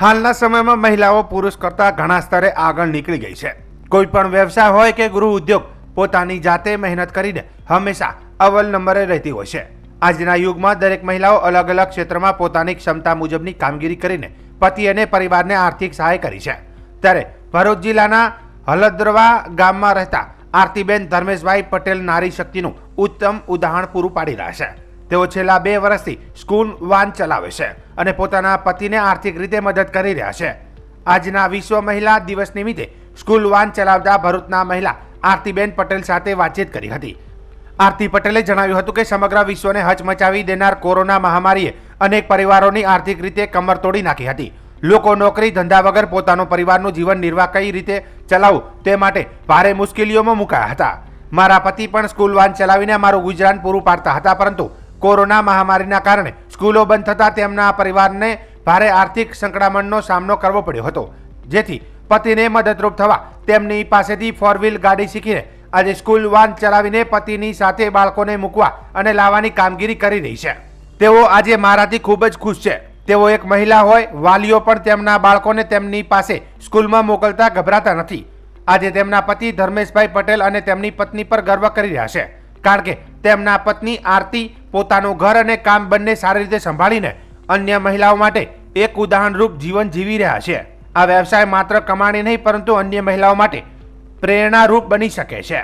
હાલના સમયમાં મહિલાઓ પુરુષ કરતાં ઘણા સ્તરે આગળ નીકળી ગઈ છે। કોઈ પણ વ્યવસાય હોય કે ગૃહ ઉદ્યોગ પોતાની જાતે મહેનત કરીને હંમેશા અવ્વલ નંબરે રહેતી હોય છે। આજના યુગમાં દરેક મહિલાઓ અલગ અલગ ક્ષેત્રમાં પોતાની ક્ષમતા મુજબની કામગીરી કરીને પતિ અને પરિવારને આર્થિક સહાય કરી છે। ત્યારે ભરૂચ જિલ્લાના હલદરવા ગામમાં રહેતા આરતીબેન ધર્મેશભાઈ પટેલ નારી શક્તિનું ઉત્તમ ઉદાહરણ પૂરું પાડી રહ્યા છે। તેઓ છેલ્લા 2 વર્ષથી સ્કૂલ વાન ચલાવે છે અને પોતાના પતિને આર્થિક રીતે મદદ કરી રહ્યા છે। આજના વિશ્વ મહિલા દિવસ નિમિત્તે સ્કૂલ વાન ચલાવતા ભરૂચના મહિલા આરતીબેન પટેલ સાથે વાતચીત કરી હતી। આરતી પટેલે જણાવ્યું હતું કે સમગ્ર વિશ્વને હચમચાવી દેનાર કોરોના મહામારીએ અનેક પરિવારોની આર્થિક રીતે કમર તોડી નાખી હતી। લોકો નોકરી ધંધા વગર પોતાનું પરિવારનું જીવન નિર્વાહ કઈ રીતે ચલાવવું તે માટે ભારે મુશ્કેલીઓમાં મુકાયા હતા। મારા પતિ પણ સ્કૂલ વાન ચલાવીને અમારું ગુજરાન પૂરું પાડતા હતા, પરંતુ કોરોના મહામારીના કારણે સ્કૂલો બંધ થતાં તેમના પરિવારને ભારે આર્થિક સંકળામણનો સામનો કરવો પડ્યો હતો, જેથી પતિને મદદરૂપ થવા તેમની પાસેથી 4 વ્હીલ ગાડી શીખીને આજે સ્કૂલ વાન ચલાવીને પતિની સાથે બાળકોને મૂકવા અને લાવવાની કામગીરી કરી રહી છે। તેઓ આજે મારાથી ખૂબ જ ખુશ છે। તેઓ એક મહિલા હોય, વાલીઓ પણ તેમના બાળકોને તેમની પાસે સ્કૂલમાં મોકલતા ગભરાતા નથી। આજે તેમના પતિ ધર્મેશભાઈ પટેલ અને તેમની પત્ની પર ગર્વ કરી રહ્યા છે, કારણ કે તેમના પત્ની આરતી પોતાનું ઘર અને કામ બંને સારી રીતે સંભાળીને અન્ય મહિલાઓ માટે એક ઉદાહરણરૂપ જીવન જીવી રહ્યા છે। આ વ્યવસાય માત્ર કમાણી નહીં, પરંતુ અન્ય મહિલાઓ માટે પ્રેરણારૂપ બની શકે છે।